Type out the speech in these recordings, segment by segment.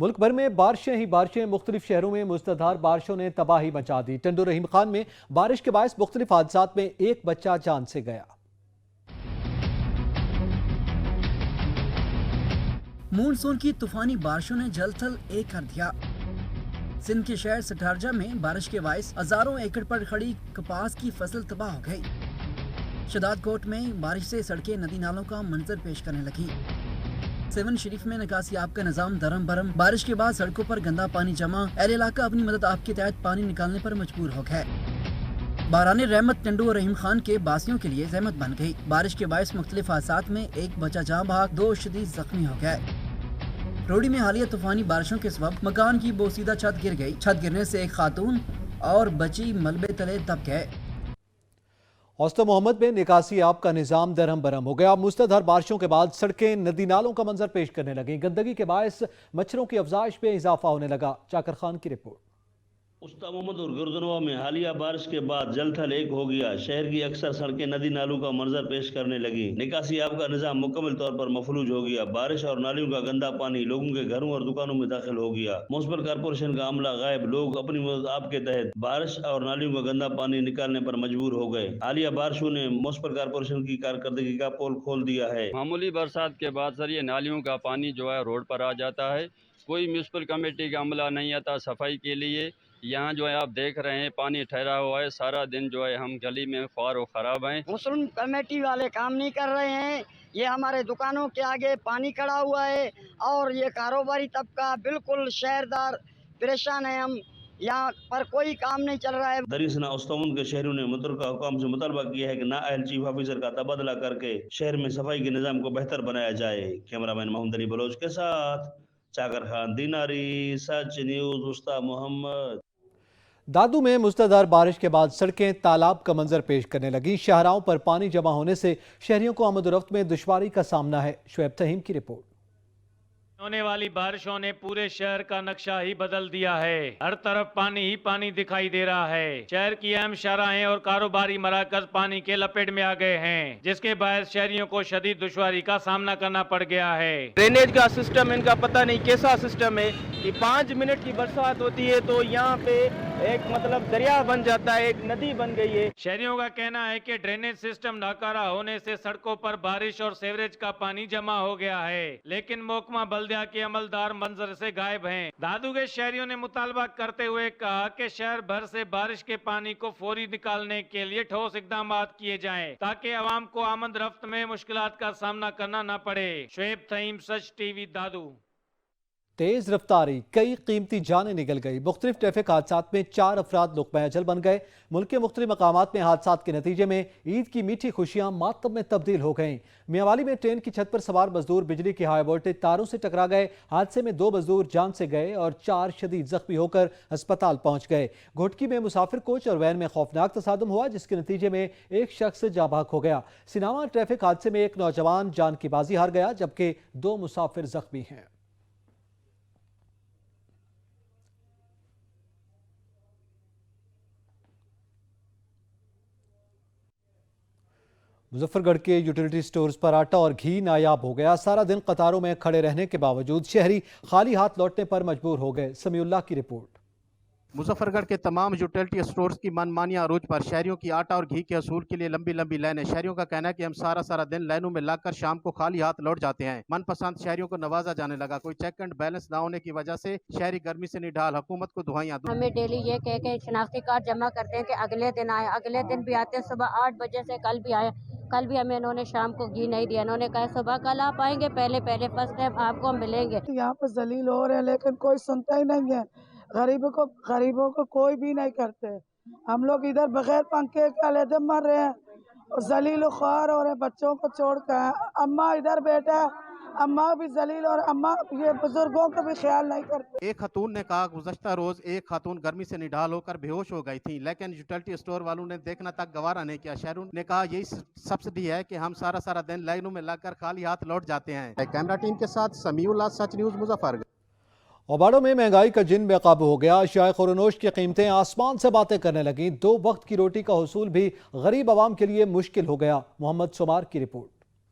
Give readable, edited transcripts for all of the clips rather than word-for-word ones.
ملک بھر میں بارشیں ہی بارشیں، مختلف شہروں میں مستدار بارشوں نے تباہی مچا دی۔ ٹنڈو رحیم خان میں بارش کے باعث مختلف حادثات میں ایک بچہ جان سے گیا۔ مونسون کی طوفانی بارشوں نے جل تھل ایک کر دیا۔ سندھ کے شہر سٹھارجہ میں بارش کے باعث ہزاروں ایکڑ پر کھڑی کپاس کی فصل تباہ ہو گئی۔ شداد کوٹ میں بارش سے سڑکیں ندی نالوں کا منظر پیش کرنے لگی۔ سیون شریف میں نکاسی آب کا نظام درم برم، بارش کے بعد سڑکوں پر گندا پانی جمع، اہل علاقہ اپنی مدد آپ کے تحت پانی نکالنے پر مجبور ہو گئے۔ باران رحمت ٹنڈو اور رحیم خان کے باسیوں کے لیے زحمت بن گئی۔ بارش کے باعث مختلف حادثات میں ایک بچہ جاں بحق، 2 شدید زخمی ہو گئے۔ روڑی میں حالیہ طوفانی بارشوں کے سبب مکان کی بوسیدہ چھت گر گئی۔ چھت گرنے سے ایک خاتون اور بچی ملبے تلے دب گئے۔ اوسط محمد میں نکاسی آب کا نظام درہم برہم ہو گیا۔ مستدار بارشوں کے بعد سڑکیں ندی نالوں کا منظر پیش کرنے لگیں۔ گندگی کے باعث مچھروں کی افزائش میں اضافہ ہونے لگا۔ چاکر خان کی رپورٹ۔ اوسط محمد اور گردنوا میں حالیہ بارش کے بعد جل تھل ایک ہو گیا۔ شہر کی اکثر سڑکیں ندی نالوں کا منظر پیش کرنے لگی۔ نکاسی آب کا نظام مکمل طور پر مفلوج ہو گیا۔ بارش اور نالیوں کا گندا پانی لوگوں کے گھروں اور دکانوں میں داخل ہو گیا۔ میونسپل کارپوریشن کا عملہ غائب، لوگ اپنی مدد آپ کے تحت بارش اور نالیوں کا گندا پانی نکالنے پر مجبور ہو گئے۔ حالیہ بارشوں نے میونسپل کارپوریشن کی کارکردگی کا پول کھول دیا ہے۔ معمولی برسات کے بعد سر یہ نالیوں کا پانی جو ہے روڈ پر آ جاتا ہے۔ کوئی میونسپل کمیٹی کا عملہ نہیں آتا صفائی کے لیے۔ یہاں جو ہے آپ دیکھ رہے ہیں پانی ٹھہرا ہوا ہے، سارا دن جو ہے ہم گلی میں خوار و خراب ہیں۔ مسلم کمیٹی والے کام نہیں کر رہے ہیں۔ یہ ہمارے دکانوں کے آگے پانی کھڑا ہوا ہے اور یہ کاروباری طبقہ بالکل شہردار پریشان ہے۔ ہم یہاں پر کوئی کام نہیں چل رہا ہے۔ دریسنا اوسط کے شہریوں نے متعلقہ حکام سے مطالبہ کیا ہے کہ نااہل چیف آفیسر کا تبادلہ کر کے شہر میں صفائی کے نظام کو بہتر بنایا جائے۔ کیمرہ مین محمد علی بلوچ کے ساتھ چاکر خان دیناری، سچ نیوز اوسط محمد۔ دادو میں مستدار بارش کے بعد سڑکیں تالاب کا منظر پیش کرنے لگیں۔ شاہراہوں پر پانی جمع ہونے سے شہریوں کو آمد و رفت میں دشواری کا سامنا ہے۔ شعیب تہیم کی رپورٹ۔ ہونے والی بارشوں نے پورے شہر کا نقشہ ہی بدل دیا ہے۔ ہر طرف پانی ہی پانی دکھائی دے رہا ہے۔ شہر کی اہم شاہراہیں اور کاروباری مراکز پانی کے لپیٹ میں آ گئے ہیں، جس کے باعث شہریوں کو شدید دشواری کا سامنا کرنا پڑ گیا ہے۔ ڈرینیج کا سسٹم ان کا پتہ نہیں کیسا سسٹم ہے کہ 5 منٹ کی برسات ہوتی ہے تو یہاں پہ ایک دریا بن جاتا ہے، ایک ندی بن گئی ہے۔ شہریوں کا کہنا ہے کہ ڈرینیج سسٹم ناکارہ ہونے سے سڑکوں پر بارش اور سیوریج کا پانی جمع ہو گیا ہے، لیکن محکمہ بلدیہ کے عملدار منظر سے غائب ہیں۔ دادو کے شہریوں نے مطالبہ کرتے ہوئے کہا کہ شہر بھر سے بارش کے پانی کو فوری نکالنے کے لیے ٹھوس اقدامات کیے جائیں تاکہ عوام کو آمد رفت میں مشکلات کا سامنا کرنا نہ پڑے۔ شعیب تھیم، سچ ٹی وی، دادو۔ تیز رفتاری، کئی قیمتی جانیں نکل گئی۔ مختلف ٹریفک حادثات میں 4 افراد لقمہ اجل بن گئے۔ ملک کے مختلف مقامات میں حادثات کے نتیجے میں عید کی میٹھی خوشیاں ماتم میں تبدیل ہو گئیں۔ میاوالی میں ٹرین کی چھت پر سوار مزدور بجلی کی ہائی وولٹیج تاروں سے ٹکرا گئے۔ حادثے میں 2 مزدور جان سے گئے اور 4 شدید زخمی ہو کر ہسپتال پہنچ گئے۔ گھوٹکی میں مسافر کوچ اور وین میں خوفناک تصادم ہوا، جس کے نتیجے میں ایک شخص جاں بحق ہو گیا۔ سناما ٹریفک حادثے میں ایک نوجوان جان کی بازی ہار گیا، جبکہ 2 مسافر زخمی ہیں۔ مظفر گڑھ کے یوٹیلیٹی سٹورز پر آٹا اور گھی نایاب ہو گیا۔ سارا دن قطاروں میں کھڑے رہنے کے باوجود شہری خالی ہاتھ لوٹنے پر مجبور ہو گئے۔ سمیع اللہ کی رپورٹ۔ مظفر گڑھ کے تمام یوٹیلیٹی سٹورز کی من مانی عروج پر شہریوں کی آٹا اور گھی کے حصول کے لیے لمبی لمبی لائنیں۔ شہریوں کا کہنا ہے کہ ہم سارا دن لائنوں میں لگ کر شام کو خالی ہاتھ لوٹ جاتے ہیں۔ من پسند شہریوں کو نوازا جانے لگا۔ کوئی چیک اینڈ بیلنس نہ ہونے کی وجہ سے شہری گرمی سے نڈال، حکومت کو دعائیاں۔ ہمیں ڈیلی یہ کہہ کے شناختی کارڈ جمع کرتے ہیں کہ اگلے دن آئے، اگلے دن بھی آتے ہیں۔ صبح 8 بجے سے کل بھی آئے، کل بھی ہمیں انہوں نے شام کو گھی نہیں دیا۔ انہوں نے کہا صبح کل آپ آئیں گے، پہلے فرسٹ ٹائم آپ کو ہم ملیں گے۔ یہاں پہ ذلیل ہو رہے ہیں لیکن کوئی سنتا ہی نہیں ہے۔ غریبوں کو کوئی بھی نہیں کرتے۔ ہم لوگ ادھر بغیر پنکھے کے علیحدہ مر رہے ہیں اور ذلیل و خوار ہو رہے ہیں بچوں کو چھوڑ کر۔ اماں ادھر بیٹھا، اماں بھی ذلیل اور اماں یہ بزرگوں کا بھی خیال نہیں کرتے۔ ایک خاتون نے کہا گزشتہ روز ایک خاتون گرمی سے نڈال ہو کر بے ہوش ہو گئی تھی، لیکن یوٹیلیٹی اسٹور والوں نے دیکھنا تک گوارا نہیں کیا۔ شہریوں نے کہا یہی سبسڈی ہے کہ ہم سارا دن لائنوں میں لگ کر خالی ہاتھ لوٹ جاتے ہیں۔ کیمرہ ٹیم کے ساتھ سمیع اللہ، سچ نیوز، مظفر گڑھ۔ اوباڑوں میں مہنگائی کا جن بے قابو ہو گیا۔ اشیاء خورنوش کی قیمتیں آسمان سے باتیں کرنے لگیں۔ 2 وقت کی روٹی کا حصول بھی غریب عوام کے لیے مشکل ہو گیا۔ محمد سمار کی رپورٹ۔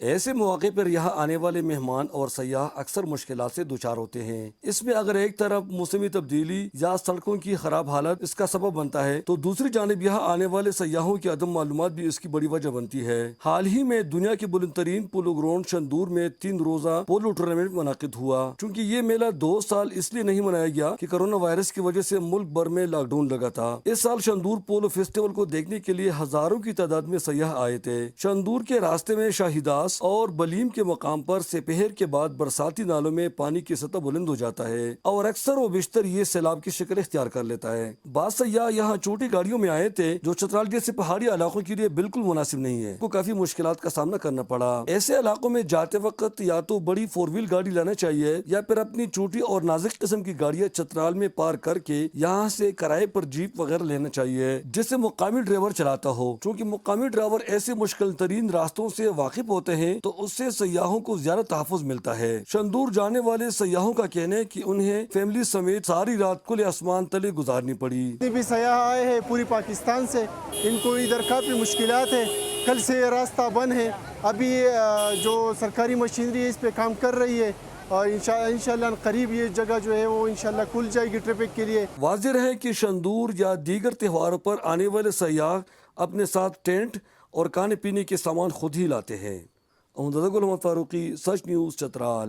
ایسے مواقع پر یہاں آنے والے مہمان اور سیاح اکثر مشکلات سے دوچار ہوتے ہیں۔ اس میں اگر ایک طرف موسمی تبدیلی یا سڑکوں کی خراب حالت اس کا سبب بنتا ہے تو دوسری جانب یہاں آنے والے سیاحوں کی عدم معلومات بھی اس کی بڑی وجہ بنتی ہے۔ حال ہی میں دنیا کے بلند ترین پولو گراؤنڈ شندور میں 3 روزہ پولو ٹورنامنٹ منعقد ہوا۔ چونکہ یہ میلہ 2 سال اس لیے نہیں منایا گیا کہ کرونا وائرس کی وجہ سے ملک بھر میں لاک ڈاؤن لگا تھا۔ اس سال شندور پولو فیسٹیول کو دیکھنے کے لیے ہزاروں کی تعداد میں سیاح آئے تھے۔ شندور کے راستے میں شاہداس اور بلیم کے مقام پر سپہر کے بعد برساتی نالوں میں پانی کی سطح بلند ہو جاتا ہے اور اکثر و بیشتر یہ سیلاب کی شکل اختیار کر لیتا ہے۔ بعض سیاح یہاں چھوٹی گاڑیوں میں آئے تھے جو چترال جیسے پہاڑی علاقوں کے لیے بالکل مناسب نہیں ہے، کو کافی مشکلات کا سامنا کرنا پڑا۔ ایسے علاقوں میں جاتے وقت یا تو بڑی 4 ویل گاڑی لانا چاہیے یا پھر اپنی چھوٹی اور نازک قسم کی گاڑیاں چترال میں پارک کر کے یہاں سے کرائے پر جیپ وغیرہ لینا چاہیے جس سے مقامی ڈرائیور چلاتا ہو۔ چونکہ مقامی ڈرائیور ایسے مشکل ترین راستوں سے واقف ہوتے ہیں تو اس سے سیاحوں کو زیادہ تحفظ ملتا ہے۔ شندور جانے والے سیاحوں کا کہنا ہے کہ انہیں فیملی سمیت ساری رات کھلے آسمان تلے گزارنی پڑی۔ بھی سیاح آئے ہیں پوری پاکستان سے، ان کو ادھر کافی مشکلات ہے۔ کل سے یہ راستہ بند ہے، ابھی جو سرکاری مشینری ہے اس پہ کام کر رہی ہے اور انشاءاللہ قریب یہ جگہ جو ہے وہ انشاءاللہ کھل جائے گی ٹریفک کے لیے۔ واضح رہے کہ شندور یا دیگر تہواروں پر آنے والے سیاح اپنے ساتھ ٹینٹ اور کھانے پینے کے سامان خود ہی لاتے ہیں۔ محمد فاروقی، سچ نیوز، چترال۔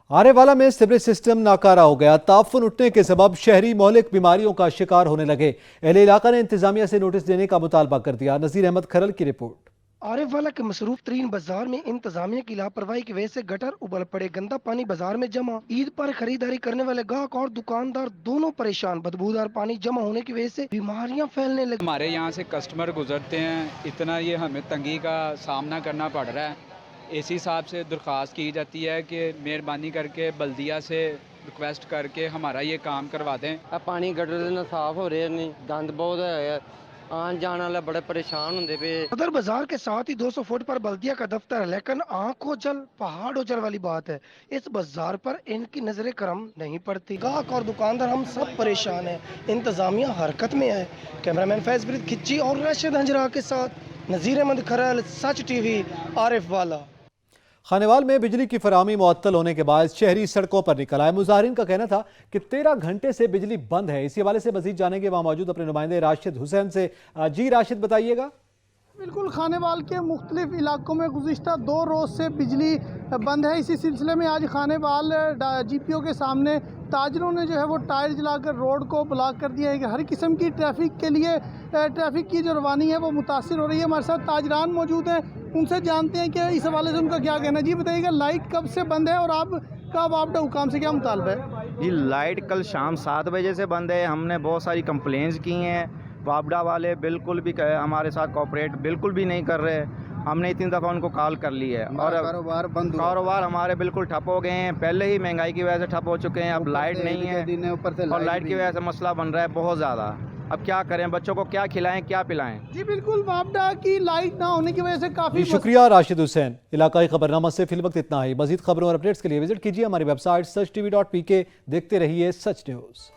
آرے والا میں سیوریج سسٹم ناکارہ ہو گیا، تعفن اٹھنے کے سبب شہری مہلک بیماریوں کا شکار ہونے لگے۔ اہل علاقہ نے انتظامیہ سے نوٹس دینے کا مطالبہ کر دیا۔ نذیر احمد کھرل کی رپورٹ۔ عارف والا کے مصروف ترین بازار میں انتظامیہ کی لاپرواہی کی وجہ سے گٹر ابل پڑے، گندا پانی بازار میں جمع۔ عید پر خریداری کرنے والے گاہک اور دکاندار دونوں پریشان، بدبودار پانی جمع ہونے کی وجہ سے بیماریاں پھیلنے لگی۔ ہمارے یہاں سے کسٹمر گزرتے ہیں، اتنا یہ ہمیں تنگی کا سامنا کرنا پڑ رہا ہے۔ اسی حساب سے درخواست کی جاتی ہے کہ مہربانی کر کے بلدیہ سے ریکویسٹ کر کے ہمارا یہ کام کروا دیں۔ پانی گٹر نہ صاف ہو رہے نہیں، گند بہت ہے، آن جان والے بڑے پریشان ہوندے پے۔ صدر بازار کے ساتھ ہی 200 فٹ پر بلدیہ کا دفتر ہے، لیکن آنکھ اوجل پہاڑ اوجل والی بات ہے، اس بازار پر ان کی نظر کرم نہیں پڑتی۔ گاہک اور دکاندار ہم سب پریشان ہیں، انتظامیہ حرکت میں ہے۔ کیمرامین فیض برید کھچی اور راشد ہنجرا کے ساتھ نذیر احمد کھرل، سچ ٹی وی، عارف والا۔ خانیوال میں بجلی کی فراہمی معطل ہونے کے بعد شہری سڑکوں پر نکل آئے۔ مظاہرین کا کہنا تھا کہ 13 گھنٹے سے بجلی بند ہے۔ اسی حوالے سے مزید جانیں گے وہاں موجود اپنے نمائندے راشد حسین سے۔ جی راشد، بتائیے گا۔ بالکل، خانیوال کے مختلف علاقوں میں گزشتہ 2 روز سے بجلی بند ہے۔ اسی سلسلے میں آج خانیوال جی پی او کے سامنے تاجروں نے جو ہے وہ ٹائر جلا کر روڈ کو بلاک کر دیا ہے کہ ہر قسم کی ٹریفک کے لیے ٹریفک کی جو روانی ہے وہ متاثر ہو رہی ہے۔ ہمارے ساتھ تاجران موجود ہیں، ان سے جانتے ہیں کہ اس حوالے سے ان کا کیا کہنا ہے۔ جی بتائیے گا، لائٹ کب سے بند ہے اور آپ کا وابڈہ حکام سے کیا مطالبہ ہے؟ جی لائٹ کل شام 7 بجے سے بند ہے۔ ہم نے بہت ساری کمپلینز کی ہیں، وابڈہ والے بالکل بھی ہمارے ساتھ کوآپریٹ بالکل بھی نہیں کر رہے۔ ہم نے 3 دفعہ ان کو کال کر لی ہے اور کاروبار ہمارے بالکل ٹھپ ہو گئے ہیں۔ پہلے ہی مہنگائی کی وجہ سے ٹھپ ہو چکے ہیں، اب لائٹ نہیں ہے اور لائٹ کی وجہ سے مسئلہ بن رہا ہے بہت زیادہ۔ اب کیا کریں، بچوں کو کیا کھلائیں، کیا پلائیں؟ جی بالکل، وابڈہ کی لائٹ نہ ہونے کی وجہ سے کافی شکریہ راشد حسین۔ علاقائی خبرنامہ سے فی الوقت اتنا ہی۔ مزید خبروں اور اپڈیٹس کے لیے وزٹ کیجیے ہماری ویب سائٹ سچ tv.pk۔ دیکھتے رہیے سچ نیوز۔